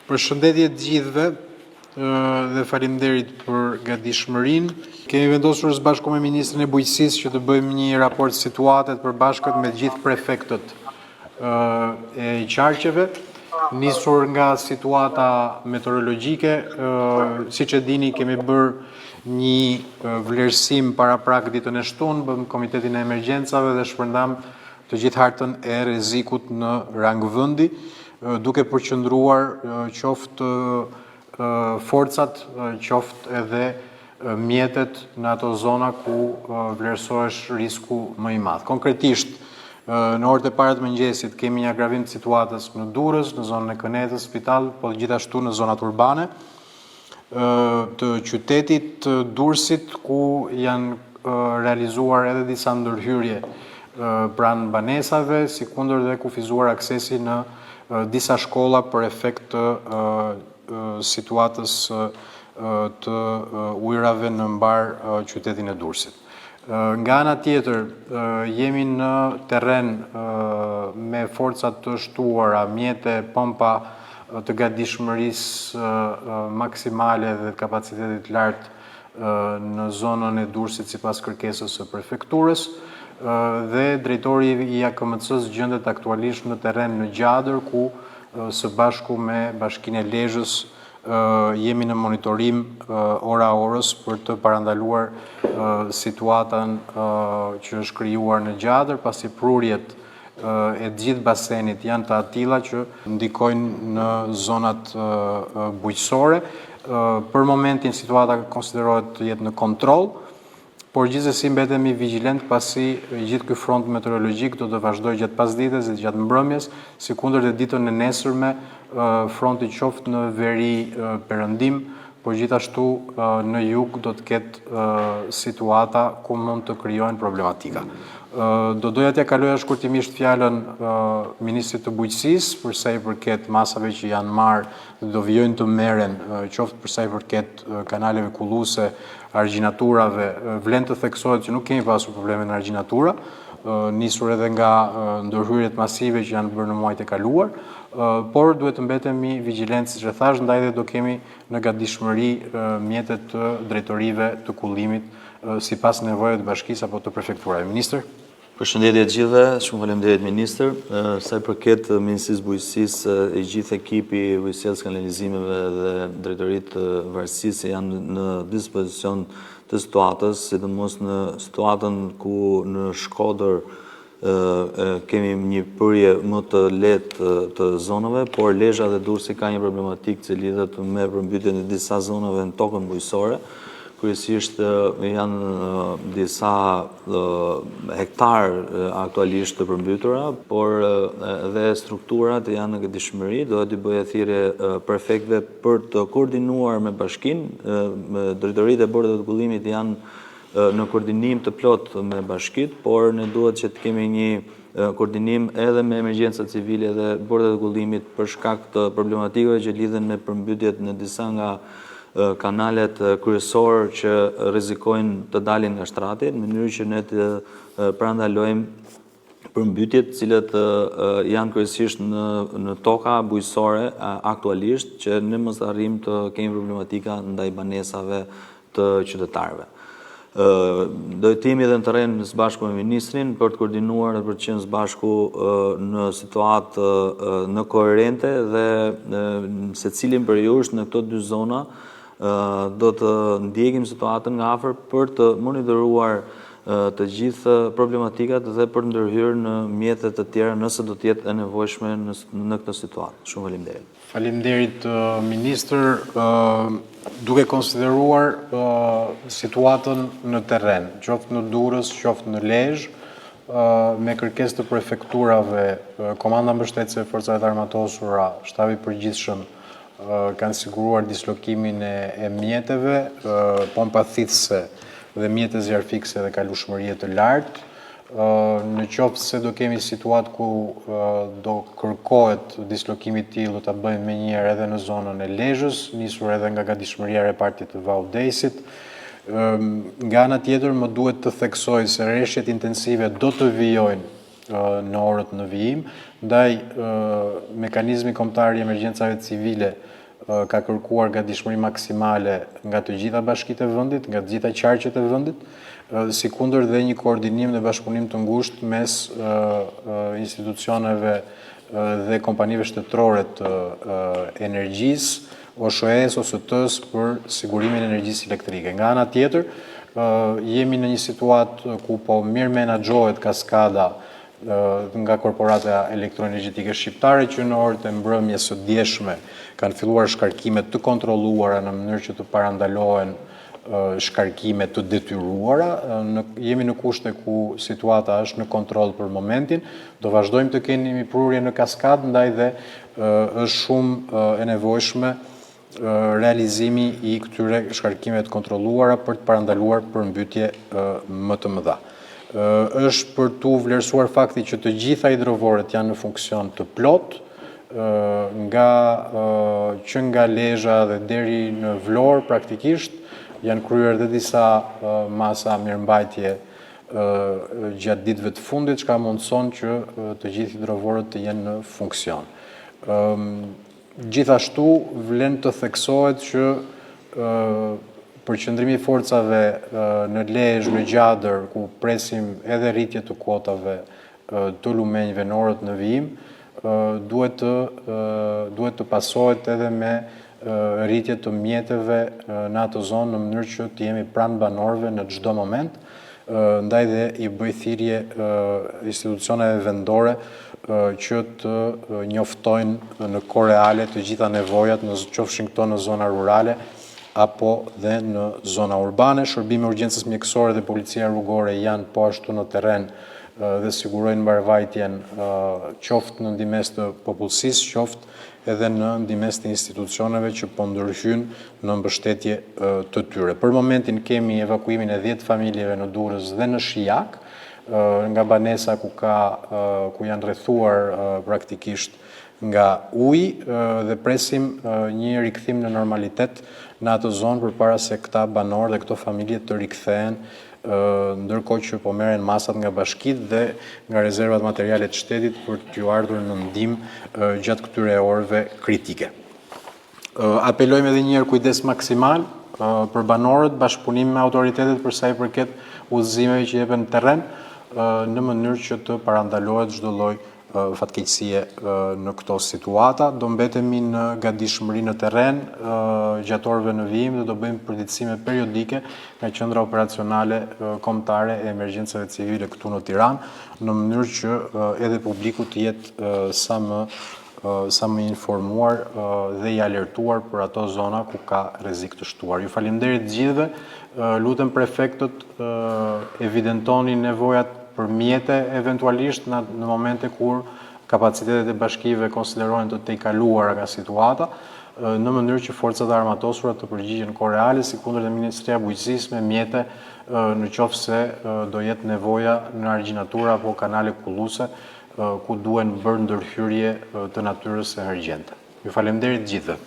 Përshëndetje të gjithëve dhe faleminderit për gatishmërinë. Kemi vendosur së bashku me Ministrin e Bujqësisë që të bëjmë një raport situate të përbashkët me gjithë prefektët e qarqeve, nisur nga situata meteorologjike. Siç e dini, kemi bërë një vlerësim paraprak ditën e shtunë, bëm Komitetin e Emergjencave dhe shpërndam të gjithë hartën e rrezikut në rang vendi, duke përqendruar qoftë forcat, qoftë edhe mjetet në ato zona ku vlerësohesh risku më i madh. Konkretisht, në orët e para të mëngjesit kemi një agravim të situatës në Durrës, në zonën e Kënetës, Spital, po gjithashtu në zonat urbane të qytetit të Durrësit, ku janë realizuar edhe disa ndërhyrje pranë banesave, si kundër dhe kufizuar aksesi në disa shkolla për efekt të situatës të ujrave në mbar qytetin e Durrësit. Nga ana tjetër, jemi në terren me forcat të shtuara, mjete, pompa të gatishmërisë maksimale dhe kapacitetit lartë në zonën e Durrësit sipas kërkesës së prefekturës, dhe drejtori i AKMC-s gjendet aktualisht në terren në Gjadër, ku së bashku me Bashkinë e Lezhës jemi në monitorim ora orës për të parandaluar situatën që është krijuar në Gjadër, pasi prurjet e gjithë basenit janë të atilla që ndikojnë në zonat bujqësore. Për momentin situata konsiderohet të jetë në kontroll, por gjithsesi mbetemi vigjilent pasi gjithë ky front meteorologjik do të vazhdojë gjatë pasdites dhe gjatë mbrëmjes, sikundër dhe ditën e nesërme fronti qoftë në veri perëndim, por gjithashtu në jug do të ketë situata ku mund të krijohen problematika. Do doja t'ja kaloja shkurtimisht fjalën Ministrit të Bujqësisë për sa i përket masave që janë marrë dhe do vijojnë të merren, qoftë për sa i përket kanaleve kulluese, argjinaturave. Vlen të theksohet që nuk kemi pasur probleme në argjinatura, nisur edhe nga ndërhyrjet masive që janë bërë në muajt e kaluar, por duhet të mbetemi vigjilentë, siç e thash, ndaj dhe do kemi në gatishmëri mjetet të drejtorive të kullimit sipas nevojave të bashkisë apo të prefekturave. Ministër? Përshëndetje të gjithëve, shumë faleminderit Ministër. Sa i përket Ministrisë Bujqësisë, i gjithë ekipi i Bujqësisë kanalizimeve dhe drejtoritë të varësisë janë në dispozicion të situatës, sidomos në situatën ku në Shkodër kemi një përje më të lehtë të zonave, por Lezhë dhe Durrësi ka një problematikë që lidhet me përmbytjen e disa zonave në tokën bujqësore. Kryesisht janë disa hektar aktualisht të përmbytura, por edhe strukturat janë në gatishmëri. Do të bëjë thirrje prefektëve për të koordinuar me bashkinë. Drejtoritë e bordeve të kullimit janë në koordinim të plot me bashkitë, por ne duhet që të kemi një koordinim edhe me emergjencat civile dhe bordet e kullimit për shkak të problematikave që lidhen me përmbytjet në disa nga kanalet kryesor që rrezikojnë të dalin nga shtrati, në mënyrë që ne të parandalojmë përmbytjet, të cilët janë kryesisht në toka bujqësore aktualisht, që ne mos arrijmë të kemi problematika ndaj banesave të qytetarëve. Do të jemi edhe në terren së bashku me Ministrin për të koordinuar dhe për të qenë së bashku në situatë në koherente dhe secilin për jush në këto dy zona do të ndjekim situatën nga afër për të monitoruar të gjithë problematikat dhe për të ndërhyrë në mjetet të tjera nëse do të jetë e nevojshme në këtë situatë. Shumë faleminderit. Faleminderit Ministër, duke konsideruar situatën në terren, qoftë në Durrës, qoftë në Lezhë, me kërkesë të prefekturave, Komanda Mbështetëse e Forcave të Armatosura, Shtabi i Përgjithshëm kanë siguruar dislokimin e mjeteve, pompa thithëse dhe mjete zjarfikse dhe kalushmërie të lartë. Në qoftë se do kemi situatë ku do kërkohet dislokimi i tillë, do ta bëjmë menjëherë edhe në zonën e Lezhës, nisur edhe nga gatishmëria e repartit të Vaudesit. Nga ana tjetër, më duhet të theksoj se rreshjet intensive do të vijojnë në orët në vijim, ndaj mekanizmi kombëtar i emergjencave civile ka kërkuar gatishmëri maksimale nga të gjitha bashkitë e vendit, nga të gjitha qarqet e vendit, sikundër dhe një koordinim dhe bashkëpunim të ngushtë mes institucioneve dhe kompanive shtetërore të energjisë, OSHE-s ose OST-s për sigurimin e energjisë elektrike. Nga ana tjetër, jemi në një situatë ku po mirë menaxhohet kaskada nga korporata elektroenergjetike shqiptare që në orët e mbrëmjes së djeshme kanë filluar shkarkime të kontrolluara në mënyrë që të parandalohen shkarkime të detyruara. Jemi në kushte ku situata është në kontroll për momentin. Do vazhdojmë të kemi prurje në kaskadë, ndaj dhe është shumë e nevojshme realizimi i këtyre shkarkimeve të kontrolluara për të parandaluar përmbytje më të mëdha. Është për tu vlerësuar fakti që të gjitha hidrovorët janë në funksion të plot, që nga Lezhë dhe deri në Vlorë praktikisht janë kryer dhe disa masa mirëmbajtje gjatë ditëve të fundit, çka mundson që të gjithë hidrovorët të jenë në funksion. Gjithashtu vlen të theksohet që përqendrimi i forcave në Lezhë, në Gjadër, ku presim edhe rritje të kuotave të lumenjve në orët në vijim, duhet të pasohet edhe me rritje të mjeteve në atë zonë në mënyrë që të jemi pranë banorëve në çdo moment, ndaj dhe i bëj thirrje institucioneve vendore që të njoftojnë në kohë reale të gjitha nevojat, qofshin këto në zona rurale apo dhe në zona urbane. Shërbimi i urgjencës mjekësore dhe policia rrugore janë po ashtu në terren dhe sigurojnë mbarvajtjen qoftë në ndihmes të popullsisë, qoftë edhe në ndihmes të institucioneve që po ndërhyjnë në mbështetje të tyre. Për momentin kemi evakuimin e 10 familjeve në Durrës dhe në Shijak, nga banesa ku janë rrethuar praktikisht nga uji dhe presim një rikthim në normalitet në atë zonë përpara se këta banorë dhe këto familje të rikthehen, ndërkohë që po merren masat nga bashkitë dhe nga rezervat materiale të shtetit për t'ju ardhur në ndihmë gjatë këtyre orëve kritike. Apelojmë edhe një herë kujdes maksimal për banorët, bashkëpunim me autoritetet për sa i përket udhëzimeve që jepen në terren, në mënyrë që të parandalohet çdo lloj fatkeqësie në këto situata. Do mbetemi në gatishmëri në terren gjatë orëve në vijim dhe do bëjmë përditësime periodike nga qendra operacionale kombëtare e emergjencave civile këtu në Tiranë, në mënyrë që edhe publiku të jetë sa më informuar dhe i alertuar për ato zona ku ka rrezik të shtuar. Ju faleminderit gjithëve, lutem prefektët evidentoni nevojat për mjete eventualisht në momente kur kapacitetet e bashkive konsiderohen të tejkaluara nga situata, në mënyrë që forcat e armatosura të përgjigjen kohë reale, sikundër dhe Ministria e Bujqësisë me mjete në qoftë se do jetë nevoja në argjinatura apo kanale kulluese ku duhen bërë ndërhyrje të natyrës emergjente. Ju faleminderit gjithëve.